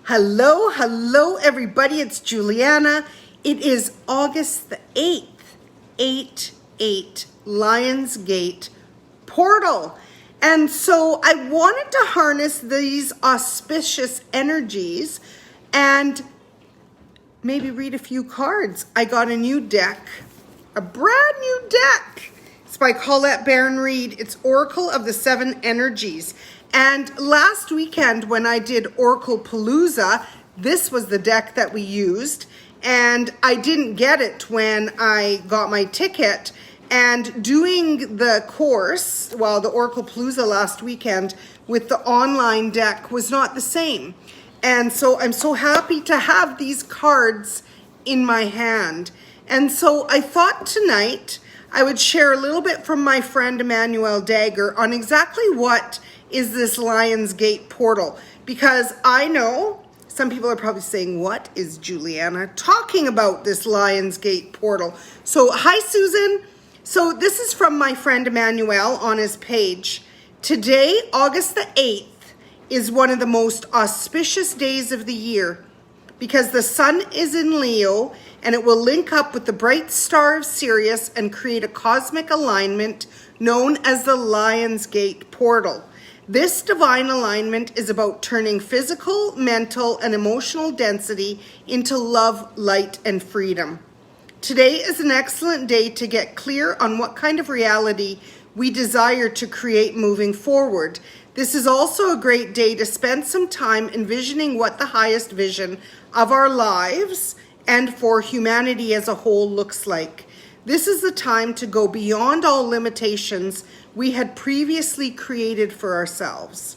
Hello, everybody. It's Juliana. It is August the 8th, 8-8, Lionsgate portal. And so I wanted to harness these auspicious energies and maybe read a few cards. I got a new deck, a brand new deck. It's by Colette Baron-Reid. It's Oracle of the Seven Energies. And last weekend when I did Oracle Palooza, this was the deck that we used. And I didn't get it when I got my ticket. And doing the course, well, the Oracle Palooza last weekend with the online deck was not the same. And so I'm so happy to have these cards in my hand. And so I thought tonight I would share a little bit from my friend Emmanuel Dagger on exactly what is this Lionsgate portal. Because I know some people are probably saying, what is Juliana talking about, this Lionsgate portal? So hi, Susan. So this is from my friend Emmanuel on his page. Today, August the 8th, is one of the most auspicious days of the year because the sun is in Leo and it will link up with the bright star of Sirius and create a cosmic alignment known as the Lionsgate portal. This divine alignment is about turning physical, mental, and emotional density into love, light, and freedom. Today is an excellent day to get clear on what kind of reality we desire to create moving forward. This is also a great day to spend some time envisioning what the highest vision of our lives and for humanity as a whole looks like. This is the time to go beyond all limitations we had previously created for ourselves.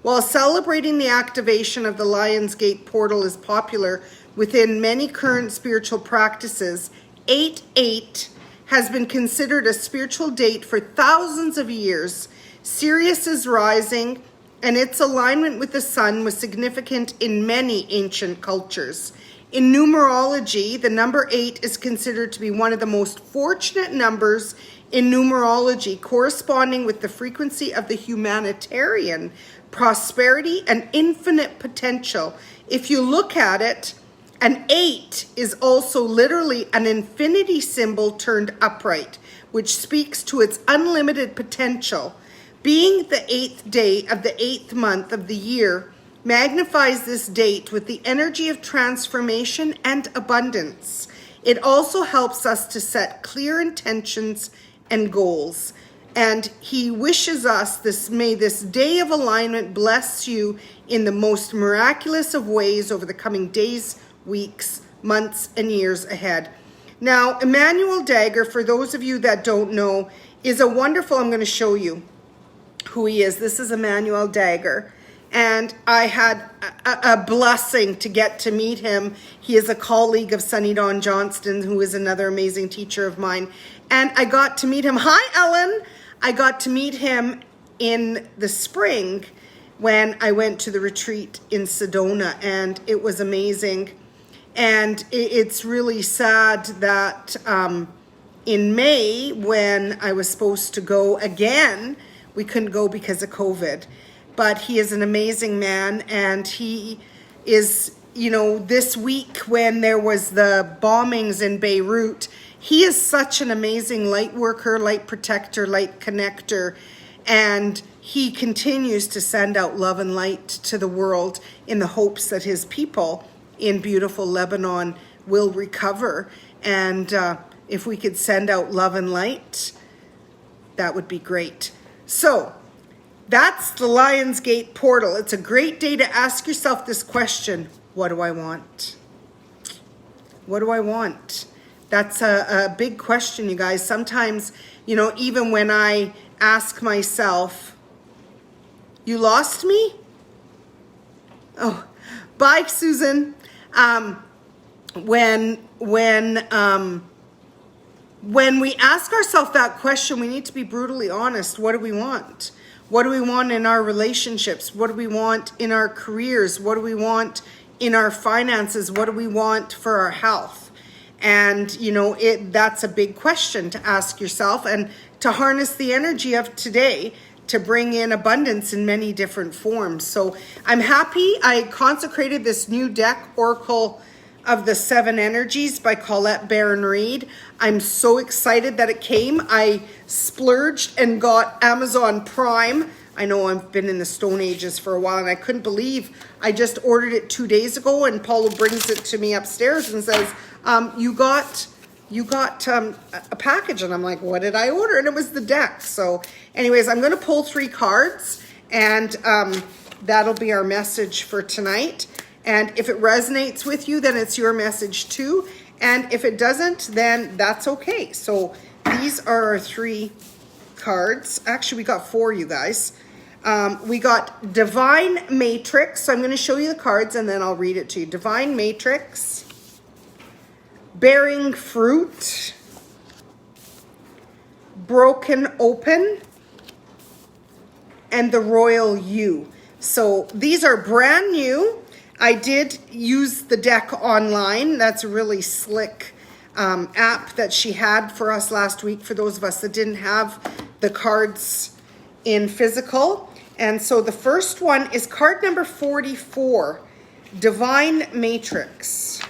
While celebrating the activation of the Lionsgate portal is popular within many current spiritual practices, 8-8 has been considered a spiritual date for thousands of years. Sirius is rising, and its alignment with the sun was significant in many ancient cultures. In numerology, the number 8 is considered to be one of the most fortunate numbers in numerology, corresponding with the frequency of the humanitarian, prosperity, and infinite potential. If you look at it, an 8 is also literally an infinity symbol turned upright, which speaks to its unlimited potential. Being the 8th day of the 8th month of the year magnifies this date with the energy of transformation and abundance. It also helps us to set clear intentions and goals. And he wishes us may this day of alignment bless you in the most miraculous of ways over the coming days, weeks, months, and years ahead. Now, Emmanuel Dagger, for those of you that don't know, is a wonderful, I'm going to show you who he is. This is Emmanuel Dagger. And I had a blessing to get to meet him. He is a colleague of Sunny Dawn Johnston, who is another amazing teacher of mine. And I got to meet him. Hi, Ellen. I got to meet him in the spring when I went to the retreat in Sedona, and it was amazing. And it's really sad that in May, when I was supposed to go again, we couldn't go because of COVID. But he is an amazing man, and he is, this week when there was the bombings in Beirut, he is such an amazing light worker, light protector, light connector, and he continues to send out love and light to the world in the hopes that his people in beautiful Lebanon will recover. And if we could send out love and light, that would be great. So that's the Lionsgate portal. It's a great day to ask yourself this question: what do I want? What do I want? That's a big question, you guys. Sometimes, even when I ask myself, you lost me? Oh, bye, Susan. When we ask ourselves that question, we need to be brutally honest. What do we want? What do we want in our relationships? What do we want in our careers? What do we want in our finances? What do we want for our health? And, that's a big question to ask yourself, and to harness the energy of today to bring in abundance in many different forms. So I'm happy I consecrated this new deck, Oracle of the Seven Energies by Colette Baron-Reid. I'm so excited that it came. I splurged and got Amazon Prime. I know I've been in the Stone Ages for a while, and I couldn't believe I just ordered it 2 days ago, and Paulo brings it to me upstairs and says, you got a package. And I'm like, what did I order? And it was the deck. So anyways, I'm going to pull 3 cards, and that'll be our message for tonight. And if it resonates with you, then it's your message too. And if it doesn't, then that's okay. So these are our 3 cards. Actually, we got 4, you guys. We got Divine Matrix. So I'm going to show you the cards and then I'll read it to you. Divine Matrix, Bearing Fruit, Broken Open, and the Royal You. So these are brand new. I did use the deck online. That's a really slick app that she had for us last week, for those of us that didn't have the cards in physical. And so the first one is card number 44, Divine Matrix.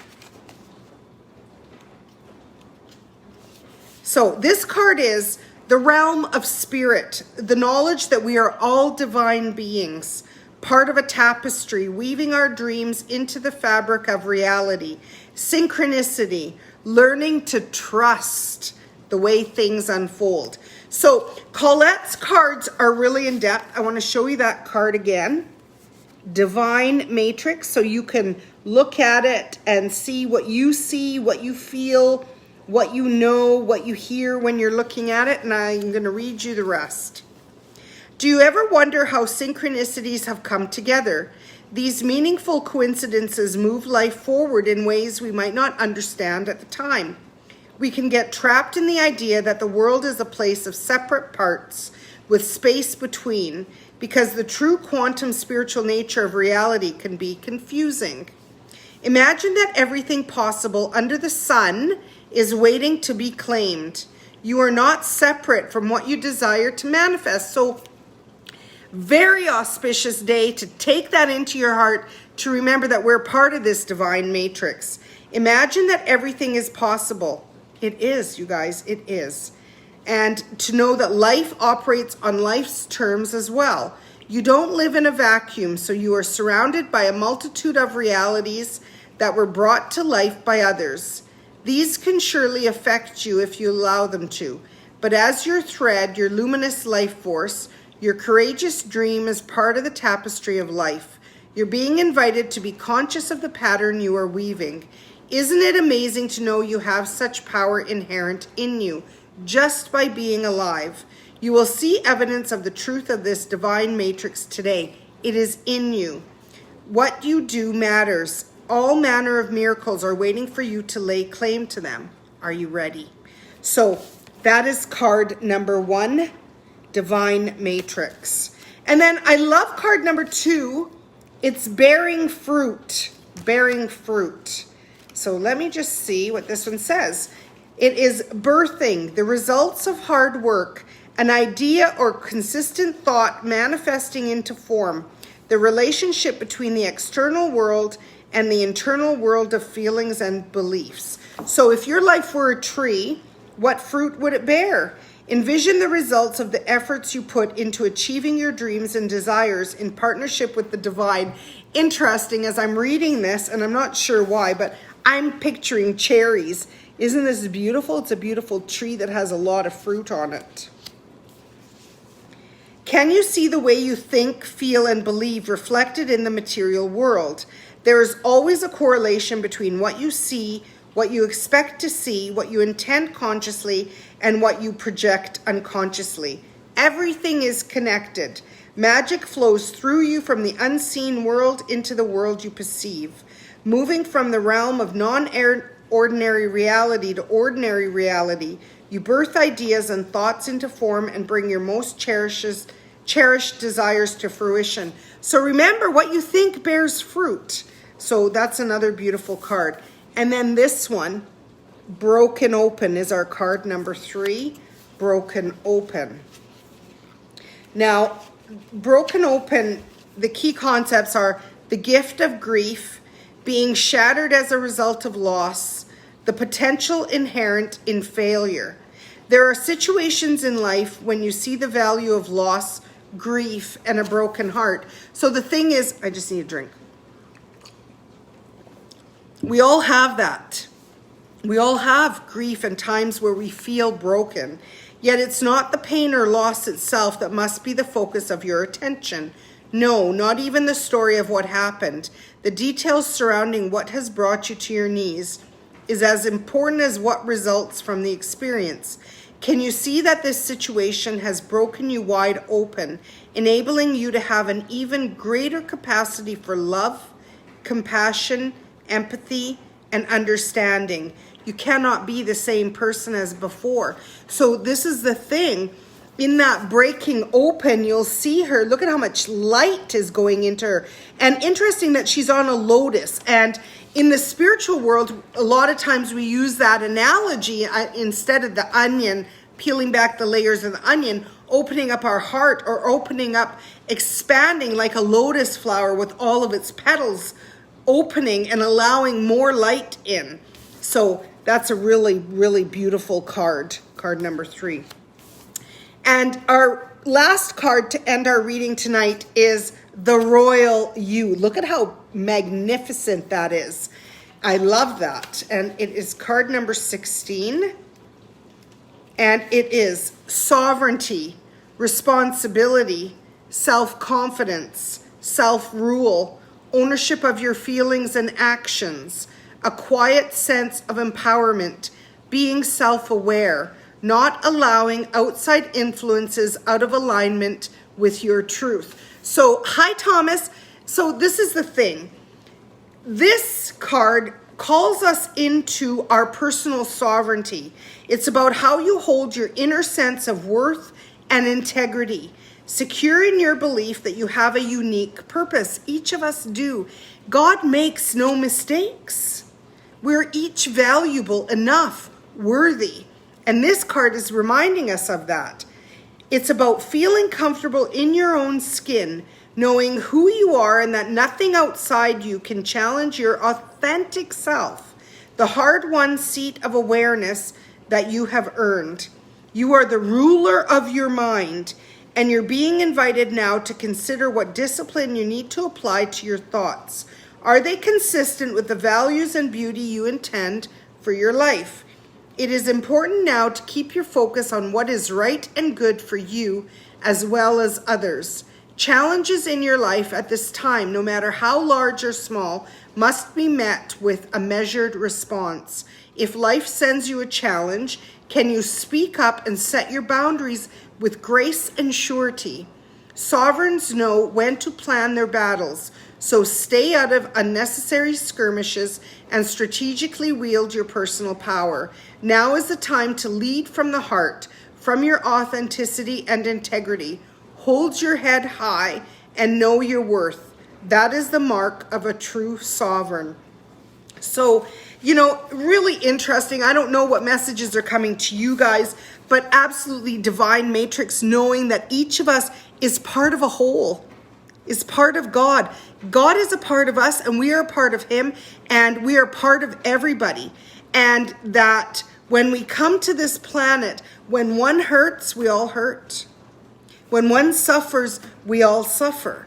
So this card is the realm of spirit, the knowledge that we are all divine beings, part of a tapestry, weaving our dreams into the fabric of reality. Synchronicity, learning to trust the way things unfold. So Colette's cards are really in depth. I want to show you that card again. Divine Matrix, so you can look at it and see, what you feel, what you know, what you hear when you're looking at it. And I'm going to read you the rest. Do you ever wonder how synchronicities have come together? These meaningful coincidences move life forward in ways we might not understand at the time. We can get trapped in the idea that the world is a place of separate parts with space between, because the true quantum spiritual nature of reality can be confusing. Imagine that everything possible under the sun is waiting to be claimed. You are not separate from what you desire to manifest. So very auspicious day to take that into your heart, to remember that we're part of this divine matrix. Imagine that everything is possible. It is, you guys, it is. And to know that life operates on life's terms as well. You don't live in a vacuum, so you are surrounded by a multitude of realities that were brought to life by others. These can surely affect you if you allow them to. But as your thread, your luminous life force, your courageous dream is part of the tapestry of life. You're being invited to be conscious of the pattern you are weaving. Isn't it amazing to know you have such power inherent in you, just by being alive? You will see evidence of the truth of this divine matrix today. It is in you. What you do matters. All manner of miracles are waiting for you to lay claim to them. Are you ready? So that is card number 1, Divine Matrix. And then I love card number 2. It's Bearing Fruit. Bearing Fruit. So let me just see what this one says. It is birthing the results of hard work, an idea or consistent thought manifesting into form, the relationship between the external world and the internal world of feelings and beliefs. So if your life were a tree, what fruit would it bear? Envision the results of the efforts you put into achieving your dreams and desires in partnership with the divine. Interesting, as I'm reading this, and I'm not sure why, but I'm picturing cherries. Isn't this beautiful? It's a beautiful tree that has a lot of fruit on it. Can you see the way you think, feel, and believe reflected in the material world? There is always a correlation between what you see, what you expect to see, what you intend consciously, and what you project unconsciously. Everything is connected. Magic flows through you from the unseen world into the world you perceive. Moving from the realm of non-ordinary reality to ordinary reality, you birth ideas and thoughts into form and bring your most cherished desires to fruition. So remember, what you think bears fruit. So that's another beautiful card. And then this one, Broken Open, is our card number 3, Broken Open. Now, broken open, the key concepts are the gift of grief, being shattered as a result of loss, the potential inherent in failure. There are situations in life when you see the value of loss, grief, and a broken heart. So the thing is, I just need a drink. We all have that. We all have grief and times where we feel broken. Yet it's not the pain or loss itself that must be the focus of your attention. No, not even the story of what happened. The details surrounding what has brought you to your knees is as important as what results from the experience. Can you see that this situation has broken you wide open, enabling you to have an even greater capacity for love, compassion, empathy, and understanding? You cannot be the same person as before. So this is the thing. In that breaking open, you'll see her. Look at how much light is going into her. And interesting that she's on a lotus. And in the spiritual world, a lot of times we use that analogy instead of the onion, peeling back the layers of the onion, opening up our heart, or opening up, expanding like a lotus flower with all of its petals opening and allowing more light in. So that's a really, really beautiful card number 3. And our last card to end our reading tonight is the Royal You. Look at how magnificent that is. I love that. And it is card number 16. And it is sovereignty, responsibility, self-confidence, self-rule, ownership of your feelings and actions, a quiet sense of empowerment, being self-aware, not allowing outside influences out of alignment with your truth. So, hi Thomas. So this is the thing. This card calls us into our personal sovereignty. It's about how you hold your inner sense of worth and integrity, secure in your belief that you have a unique purpose. Each of us do. God makes no mistakes. We're each valuable enough, worthy. And this card is reminding us of that. It's about feeling comfortable in your own skin, knowing who you are and that nothing outside you can challenge your authentic self, the hard-won seat of awareness that you have earned. You are the ruler of your mind, and you're being invited now to consider what discipline you need to apply to your thoughts. Are they consistent with the values and beauty you intend for your life? It is important now to keep your focus on what is right and good for you as well as others. Challenges in your life at this time, no matter how large or small, must be met with a measured response. If life sends you a challenge, can you speak up and set your boundaries with grace and surety? Sovereigns know when to plan their battles, so stay out of unnecessary skirmishes and strategically wield your personal power. Now is the time to lead from the heart, from your authenticity and integrity. Hold your head high and know your worth. That is the mark of a true sovereign. So, really interesting. I don't know what messages are coming to you guys, but absolutely divine matrix, knowing that each of us is part of a whole, is part of God. God is a part of us, and we are a part of him, and we are part of everybody. And that when we come to this planet, when one hurts, we all hurt. When one suffers, we all suffer.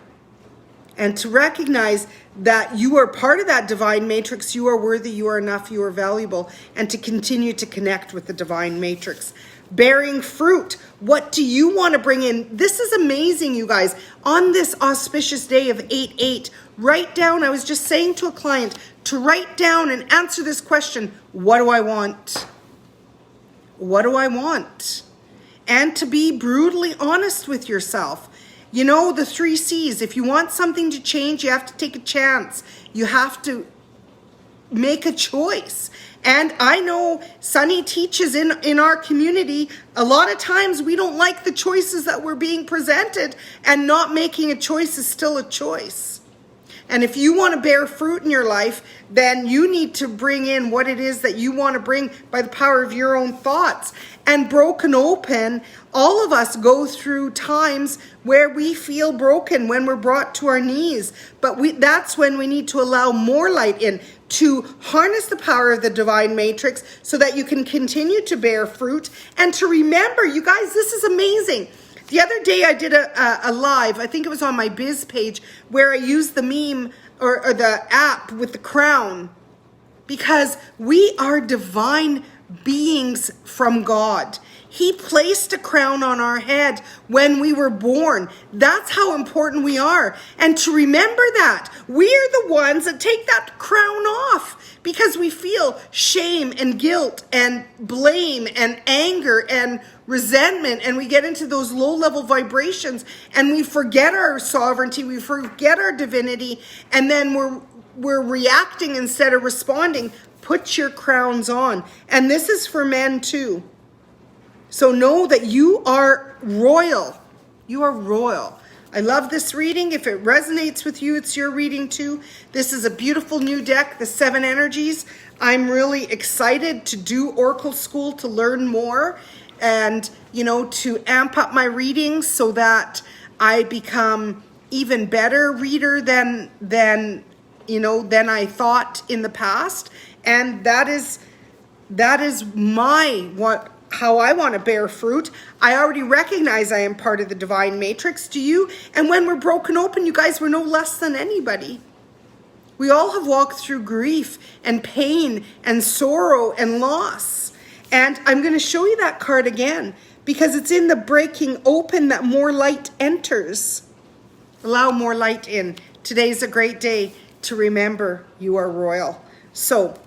And to recognize that you are part of that divine matrix, you are worthy, you are enough, you are valuable, and to continue to connect with the divine matrix. Bearing fruit. What do you want to bring in? This is amazing, you guys. On this auspicious day of 8/8, write down, I was just saying to a client, to write down and answer this question, what do I want? What do I want? And to be brutally honest with yourself. The 3 C's. If you want something to change, you have to take a chance. You have to make a choice. And I know Sunny teaches in our community, a lot of times we don't like the choices that were being presented, and not making a choice is still a choice. And if you want to bear fruit in your life, then you need to bring in what it is that you want to bring by the power of your own thoughts. And broken open, all of us go through times where we feel broken, when we're brought to our knees. But that's when we need to allow more light in, to harness the power of the divine matrix so that you can continue to bear fruit. And to remember, you guys, this is amazing. The other day I did a live, I think it was on my biz page, where I used the meme or the app with the crown, because we are divine beings from God. He placed a crown on our head when we were born. That's how important we are. And to remember that, we're the ones that take that crown off because we feel shame and guilt and blame and anger and resentment, and we get into those low-level vibrations and we forget our sovereignty, we forget our divinity, and then we're reacting instead of responding. Put your crowns on. And this is for men too. So know that you are royal. You are royal. I love this reading. If it resonates with you, it's your reading too. This is a beautiful new deck, the 7 Energies. I'm really excited to do Oracle School, to learn more and, to amp up my readings so that I become even better reader than I thought in the past. And that is how I want to bear fruit. I already recognize I am part of the divine matrix. Do you? And when we're broken open, you guys, we're no less than anybody. We all have walked through grief and pain and sorrow and loss. And I'm going to show you that card again because it's in the breaking open that more light enters. Allow more light in. Today's a great day to remember you are royal. So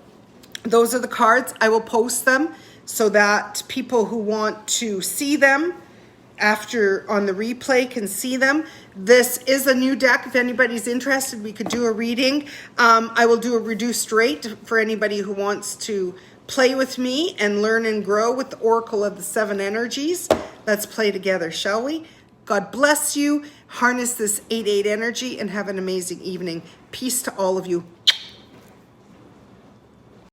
those are the cards. I will post them so that people who want to see them after on the replay can see them. This is a new deck. If anybody's interested, we could do a reading. I will do a reduced rate for anybody who wants to play with me and learn and grow with the Oracle of the 7 Energies. Let's play together, shall we? God bless you. Harness this 8-8 energy and have an amazing evening. Peace to all of you.